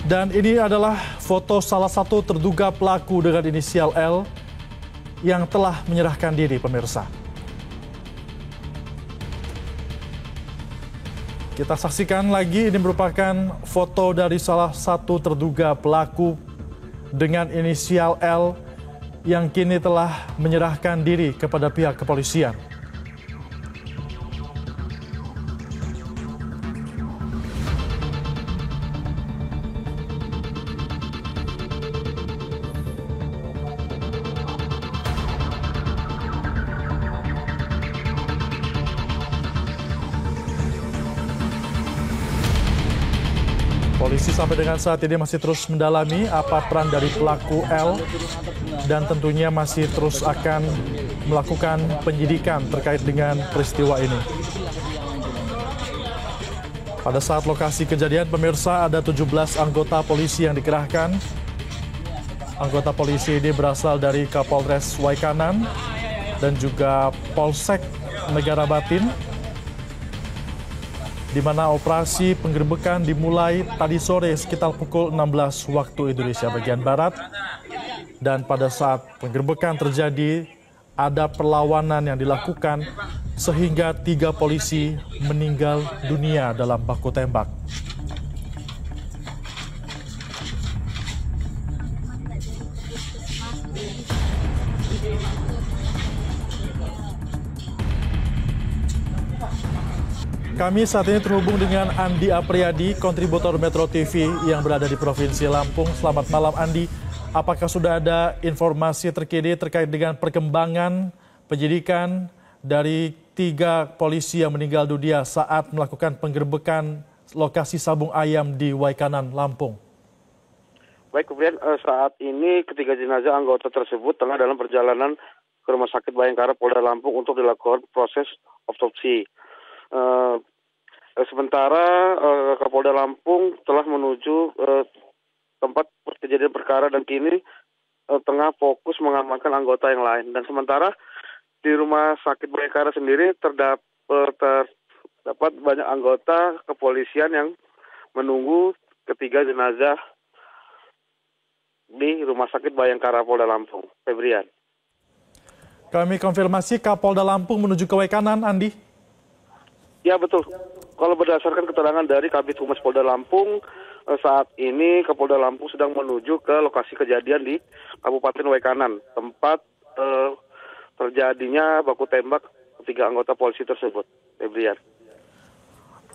Dan ini adalah foto salah satu terduga pelaku dengan inisial L yang telah menyerahkan diri, pemirsa. Kita saksikan lagi, ini merupakan foto dari salah satu terduga pelaku dengan inisial L yang kini telah menyerahkan diri kepada pihak kepolisian. Polisi sampai dengan saat ini masih terus mendalami apa peran dari pelaku L dan tentunya masih terus akan melakukan penyidikan terkait dengan peristiwa ini. Pada saat lokasi kejadian, pemirsa, ada 17 anggota polisi yang dikerahkan. Anggota polisi ini berasal dari Kapolres Waikanan dan juga Polsek Negara Batin, di mana operasi penggerbekan dimulai tadi sore sekitar pukul 16 waktu Indonesia bagian Barat. Dan pada saat penggerbekan terjadi, ada perlawanan yang dilakukan sehingga 3 polisi meninggal dunia dalam baku tembak. Kami saat ini terhubung dengan Andi Apriyadi, kontributor Metro TV yang berada di Provinsi Lampung. Selamat malam, Andi. Apakah sudah ada informasi terkini terkait dengan perkembangan penyidikan dari 3 polisi yang meninggal dunia saat melakukan penggerbekan lokasi sabung ayam di Waikanan, Lampung? Baik, kemudian saat ini ketiga jenazah anggota tersebut tengah dalam perjalanan ke Rumah Sakit Bayangkara Polda Lampung untuk dilakukan proses otopsi. Sementara Kapolda Lampung telah menuju tempat kejadian perkara dan kini tengah fokus mengamankan anggota yang lain. Dan sementara di Rumah Sakit Bayangkara sendiri terdapat banyak anggota kepolisian yang menunggu ketiga jenazah di Rumah Sakit Bayangkara Polda Lampung. Febrian. Kami konfirmasi Kapolda Lampung menuju ke Waikanan, Andi. Ya, betul. Kalau berdasarkan keterangan dari Kabid Humas Polda Lampung, saat ini Kapolda Lampung sedang menuju ke lokasi kejadian di Kabupaten Waikanan, tempat terjadinya baku tembak ketiga anggota polisi tersebut. Febrian.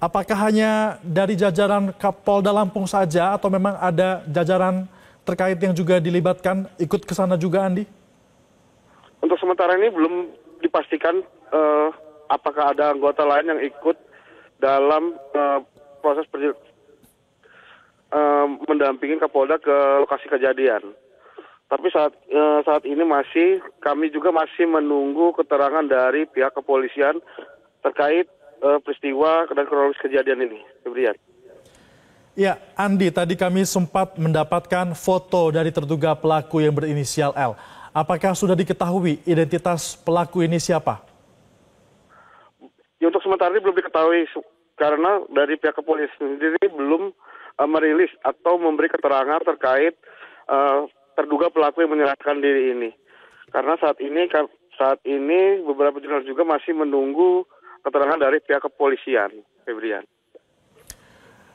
Apakah hanya dari jajaran Kapolda Lampung saja atau memang ada jajaran terkait yang juga dilibatkan ikut ke sana juga, Andi? Untuk sementara ini belum dipastikan apakah ada anggota lain yang ikut dalam proses mendampingi Kapolda ke lokasi kejadian. Tapi saat ini kami juga masih menunggu keterangan dari pihak kepolisian terkait peristiwa dan kronologis kejadian ini. Febrian. Ya, Andi, tadi kami sempat mendapatkan foto dari terduga pelaku yang berinisial L. Apakah sudah diketahui identitas pelaku ini siapa? Ya, untuk sementara ini belum diketahui karena dari pihak kepolisian sendiri belum merilis atau memberi keterangan terkait terduga pelaku yang menyerahkan diri ini. Karena saat ini beberapa jurnalis juga masih menunggu keterangan dari pihak kepolisian. Febrian.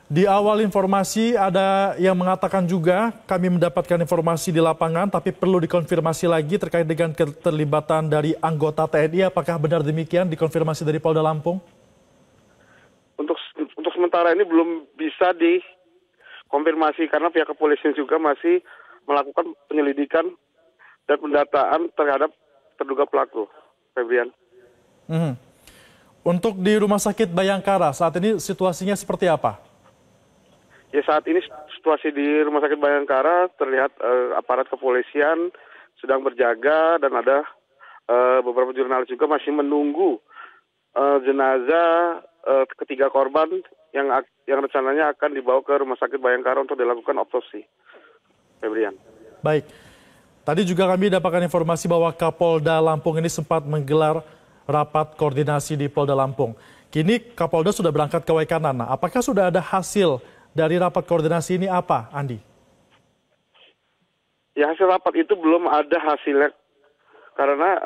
Di awal informasi ada yang mengatakan juga kami mendapatkan informasi di lapangan tapi perlu dikonfirmasi lagi terkait dengan keterlibatan dari anggota TNI. Apakah benar demikian dikonfirmasi dari Polda Lampung? Untuk sementara ini belum bisa dikonfirmasi karena pihak kepolisian juga masih melakukan penyelidikan dan pendataan terhadap terduga pelaku. Febrian. Untuk di Rumah Sakit Bayangkara saat ini situasinya seperti apa? Ya, saat ini situasi di Rumah Sakit Bayangkara terlihat aparat kepolisian sedang berjaga dan ada beberapa jurnalis juga masih menunggu jenazah ketiga korban yang rencananya akan dibawa ke Rumah Sakit Bayangkara untuk dilakukan otopsi. Febrian. Baik. Tadi juga kami dapatkan informasi bahwa Kapolda Lampung ini sempat menggelar rapat koordinasi di Polda Lampung. Kini Kapolda sudah berangkat ke Waikanan. Apakah sudah ada hasil dari rapat koordinasi ini apa, Andi? Ya, hasil rapat itu belum ada hasilnya karena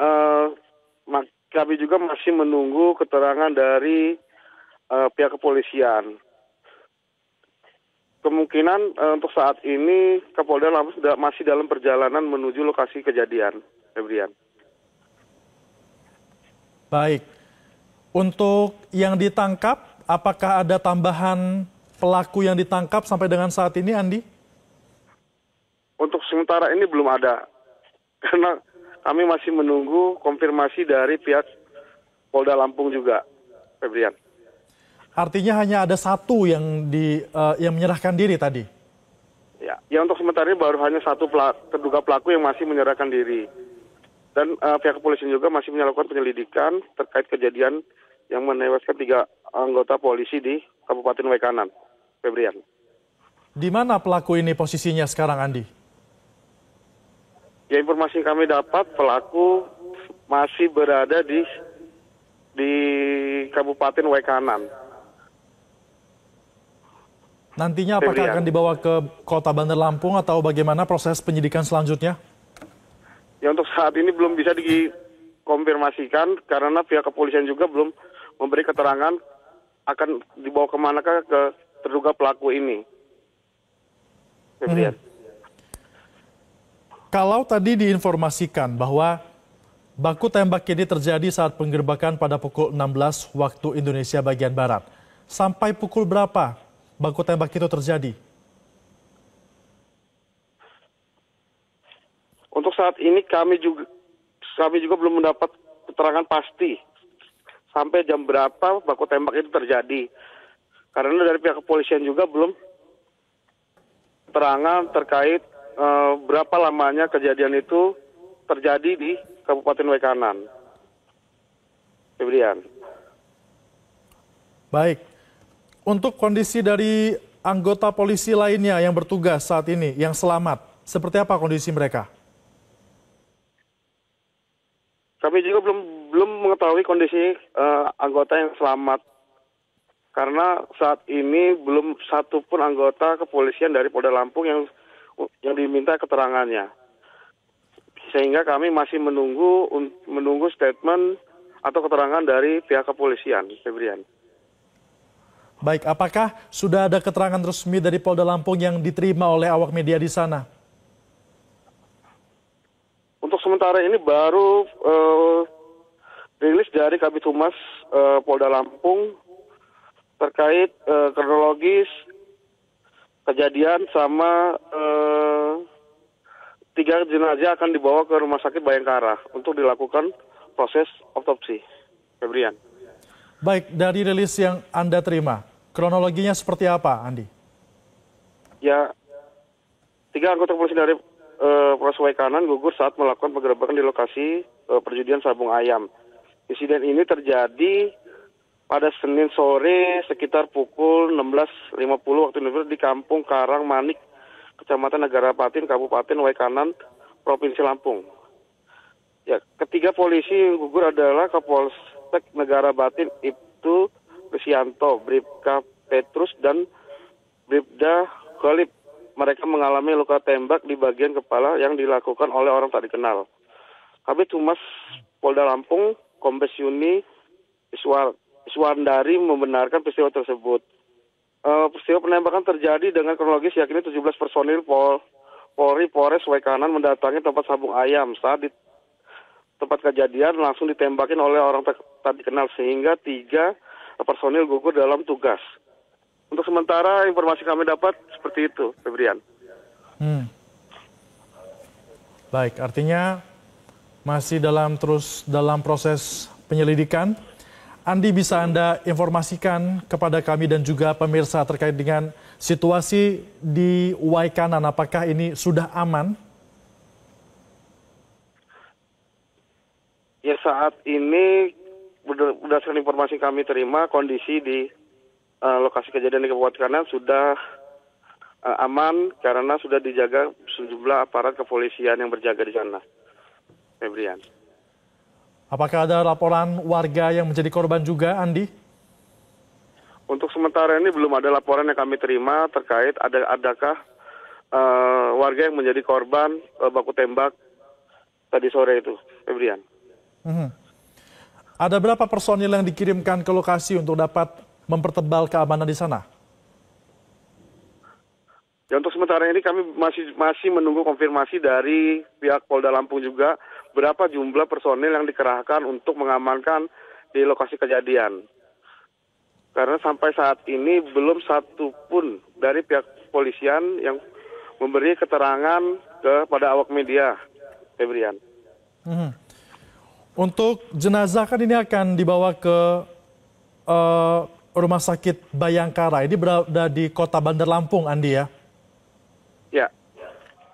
kami juga masih menunggu keterangan dari pihak kepolisian. Kemungkinan untuk saat ini Kapolda Lampung masih dalam perjalanan menuju lokasi kejadian, Febrian. Baik, untuk yang ditangkap, apakah ada tambahan pelaku yang ditangkap sampai dengan saat ini, Andi? Untuk sementara ini belum ada, karena kami masih menunggu konfirmasi dari pihak Polda Lampung juga, Febrian. Artinya hanya ada satu yang menyerahkan diri tadi? Ya untuk sementara ini baru hanya satu terduga pelaku yang masih menyerahkan diri. Dan pihak kepolisian juga masih melakukan penyelidikan terkait kejadian yang menewaskan 3 anggota polisi di Kabupaten Waikanan, Febrian. Di mana pelaku ini posisinya sekarang, Andi? Ya, informasi yang kami dapat pelaku masih berada di Kabupaten Waikanan. Nantinya apakah akan dibawa ke Kota Bandar Lampung atau bagaimana proses penyidikan selanjutnya? Ya, untuk saat ini belum bisa dikonfirmasikan karena pihak kepolisian juga belum memberi keterangan akan dibawa kemanakah ke terduga pelaku ini. Kalau tadi diinformasikan bahwa baku tembak ini terjadi saat penggerbakan pada pukul 16 waktu Indonesia bagian Barat. Sampai pukul berapa baku tembak itu terjadi? Untuk saat ini kami juga belum mendapat keterangan pasti sampai jam berapa baku tembak itu terjadi. Karena dari pihak kepolisian juga belum keterangan terkait berapa lamanya kejadian itu terjadi di Kabupaten Waikanan. Febrian. Baik. Untuk kondisi dari anggota polisi lainnya yang bertugas saat ini, yang selamat, seperti apa kondisi mereka? Kami juga belum mengetahui kondisi anggota yang selamat. Karena saat ini belum satu pun anggota kepolisian dari Polda Lampung yang diminta keterangannya. Sehingga kami masih menunggu statement atau keterangan dari pihak kepolisian, Febrian. Baik, apakah sudah ada keterangan resmi dari Polda Lampung yang diterima oleh awak media di sana? Untuk sementara ini baru rilis dari Kabid Humas Polda Lampung terkait kronologis kejadian sama 3 jenazah akan dibawa ke Rumah Sakit Bayangkara untuk dilakukan proses otopsi. Febrian. Baik, dari rilis yang Anda terima, kronologinya seperti apa, Andi? Ya, 3 anggota polisi dari Polres Waikanan gugur saat melakukan penggerebekan di lokasi perjudian sabung ayam. Insiden ini terjadi pada Senin sore sekitar pukul 16.50 waktu Indonesia di Kampung Karang Manik, Kecamatan Negara Patin, Kabupaten Waikanan, Provinsi Lampung. Ya, ketiga polisi yang gugur adalah Kapolsek Negara Batin Ibtu Risyanto, Bribka Petrus, dan Bribda Khalid. Mereka mengalami luka tembak di bagian kepala yang dilakukan oleh orang tak dikenal. Kabid Humas Polda Lampung, Kombes Yuni Iswandari membenarkan peristiwa tersebut. Peristiwa penembakan terjadi dengan kronologis yakni 17 personil Polri Polres Waikanan mendatangi tempat sabung ayam. Saat di tempat kejadian langsung ditembakin oleh orang tak dikenal sehingga 3 personil gugur dalam tugas. Untuk sementara informasi kami dapat seperti itu, Febrian. Baik, artinya masih dalam proses penyelidikan. Andi, bisa Anda informasikan kepada kami dan juga pemirsa terkait dengan situasi di Waikanan, apakah ini sudah aman? Ya, saat ini berdasarkan informasi kami terima, kondisi di lokasi kejadian di Kabupaten Waikanan sudah aman karena sudah dijaga sejumlah aparat kepolisian yang berjaga di sana. Febrian. Apakah ada laporan warga yang menjadi korban juga, Andi? Untuk sementara ini belum ada laporan yang kami terima terkait adakah warga yang menjadi korban baku tembak tadi sore itu, Febrian. Ada berapa personil yang dikirimkan ke lokasi untuk dapat mempertebal keamanan di sana? Ya, untuk sementara ini kami masih menunggu konfirmasi dari pihak Polda Lampung juga berapa jumlah personil yang dikerahkan untuk mengamankan di lokasi kejadian. Karena sampai saat ini belum satu pun dari pihak kepolisian yang memberi keterangan kepada awak media, Febrian. Untuk jenazah kan ini akan dibawa ke Rumah Sakit Bayangkara. Ini berada di Kota Bandar Lampung, Andi ya? Ya.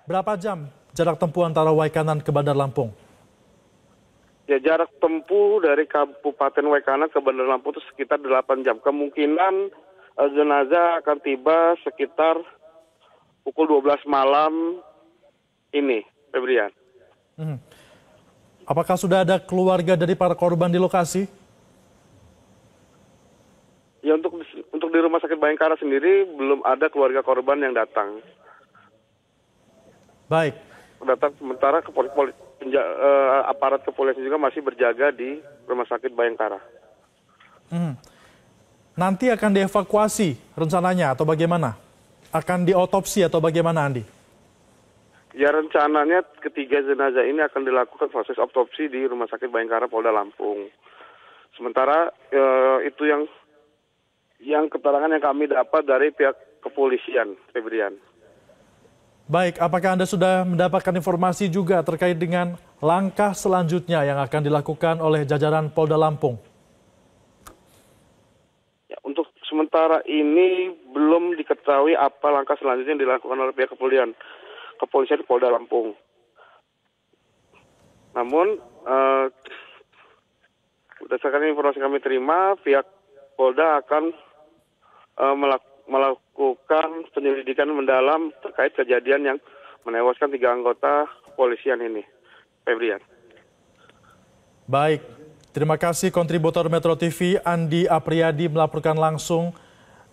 Berapa jam jarak tempuh antara Waikanan ke Bandar Lampung? Ya, jarak tempuh dari Kabupaten Waikanan ke Bandar Lampung itu sekitar 8 jam. Kemungkinan jenazah akan tiba sekitar pukul 12 malam ini, Febrian. Apakah sudah ada keluarga dari para korban di lokasi? Ya, untuk di Rumah Sakit Bayangkara sendiri belum ada keluarga korban yang datang. Baik. Datang sementara aparat kepolisian juga masih berjaga di Rumah Sakit Bayangkara. Nanti akan dievakuasi rencananya atau bagaimana? Akan diotopsi atau bagaimana, Andi? Ya, rencananya ketiga jenazah ini akan dilakukan proses otopsi di Rumah Sakit Bayangkara Polda Lampung. Sementara itu yang keterangan yang kami dapat dari pihak kepolisian, Febrian. Baik, apakah Anda sudah mendapatkan informasi juga terkait dengan langkah selanjutnya yang akan dilakukan oleh jajaran Polda Lampung? Ya, untuk sementara ini belum diketahui apa langkah selanjutnya yang dilakukan oleh pihak kepolisian Polda Lampung. Namun, berdasarkan informasi kami terima, pihak Polda akan melakukan penyelidikan mendalam terkait kejadian yang menewaskan 3 anggota kepolisian ini, Febrian. Baik, terima kasih kontributor Metro TV Andi Apriyadi melaporkan langsung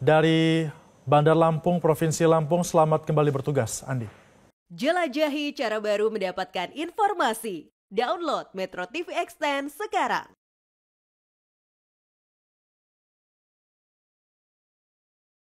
dari Bandar Lampung, Provinsi Lampung. Selamat kembali bertugas, Andi. Jelajahi cara baru mendapatkan informasi. Download Metro TV Extend sekarang.